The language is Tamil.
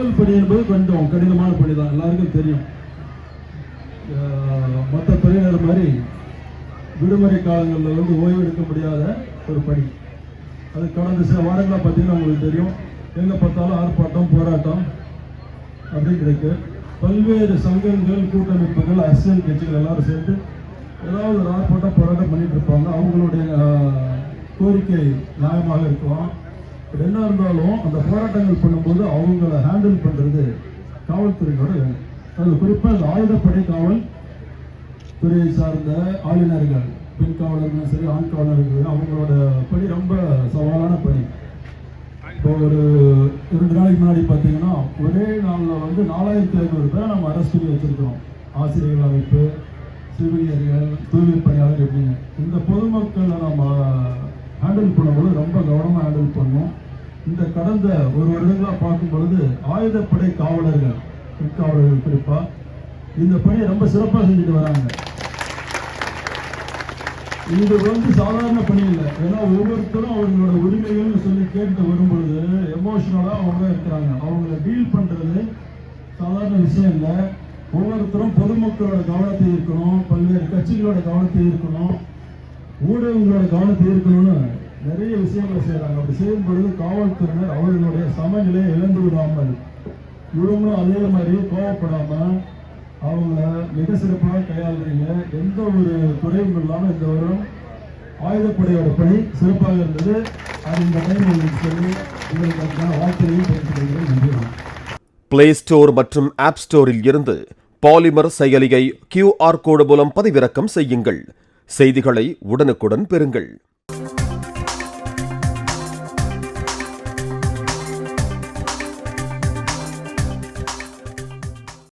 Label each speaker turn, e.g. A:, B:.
A: காவல் பணி என்பது கொஞ்சம் கடினமான பணி தான், எல்லாருக்கும் தெரியும். மற்ற துறையினர் மாதிரி விடுமுறை காலங்களில் ஓய்வு எடுக்க முடியாத ஒரு பணி. அது கடந்த சில வாரங்களாக பார்த்தீங்கன்னா உங்களுக்கு தெரியும், எங்கே பார்த்தாலும் ஆர்ப்பாட்டம் போராட்டம் அப்படின்னு இருக்கு. பல்வேறு சங்கங்கள், கூட்டமைப்புகள், அரசியல் கட்சிகள் எல்லாரும் சேர்ந்து ஏதாவது ஒரு ஆர்ப்பாட்டம் போராட்டம் பண்ணிட்டு இருப்பாங்க. அவங்களுடைய கோரிக்கை நியாயமாக இருக்கலாம். என்ன இருந்தாலும் அந்த போராட்டங்கள் பண்ணும்போது அவங்கள ஹேண்டில் பண்றது காவல்துறையோட வேணும். அது குறிப்பாக இந்த ஆயுதப்படை காவல் துறையை சார்ந்த ஆளுநர்கள், பெண் காவலர்களும் சரி, ஆண் காவலர்கள், அவங்களோட பணி ரொம்ப சவாலான பணி. இப்போ ஒரு 2 நாளைக்கு முன்னாடி பார்த்தீங்கன்னா ஒரே நாளில் 4500 பேரை நம்ம அரெஸ்ட் பண்ணி வச்சிருக்கிறோம். ஆசிரியர்கள் அமைப்பு, செவிலியர்கள், தூய்மை பணியாளர் எப்படின்னு. இந்த பொதுமக்களை நம்ம ஹேண்டில் பண்ணும்போது ரொம்ப கவனமாக ஹேண்டில் பண்ணணும். இந்த கடந்த 1 வருடங்களாக பார்க்கும் பொழுது ஆயுதப்படை காவலர்கள், பெண் காவலர்கள் குறிப்பாக இந்த பணியை ரொம்ப சிறப்பாக செஞ்சுட்டு வராங்க. இது சாதாரண பணி இல்லை. ஏன்னா ஒவ்வொருத்தரும் அவங்களோட உரிமைகள்னு சொல்லி கேட்டு வரும்பொழுது எமோஷனலாக அவங்க இருக்கிறாங்க. அவங்கள டீல் பண்ணுறது சாதாரண விஷயம் இல்லை. ஒவ்வொருத்தரும் பொதுமக்களோட கவனத்தை ஈர்க்கணும், பல்வேறு கட்சிகளோட கவனத்தை ஈர்க்கணும், ஊடகங்களோட கவனத்தை ஈர்க்கணும்னு நிறைய விஷயங்களை செய்கிறாங்க. அப்படி செய்யும் பொழுது காவல்துறையினர் அவர்களுடைய சமநிலையை இழந்து விடாமல், இவங்களும் அதே மாதிரி கோவப்படாமல் அவங்கள மிக சிறப்பாக கையாளுறீங்க. எந்த ஒரு குறையும் இல்லாமல் இந்த வருடம் ஆயுதப்படையோட பணி சிறப்பாக இருந்தது. அது இந்த டைம் உங்களுக்கு சொல்லி உங்களுக்கு அதுக்கான வாழ்க்கையையும் பேசுகிறீர்கள். நன்றி.
B: பிளே ஸ்டோர் மற்றும் ஆப் ஸ்டோரில் இருந்து பாலிமர் செயலியை QR கோடு மூலம் பதிவிறக்கம் செய்யுங்கள். செய்திகளை உடனுக்குடன் பெறுங்கள்.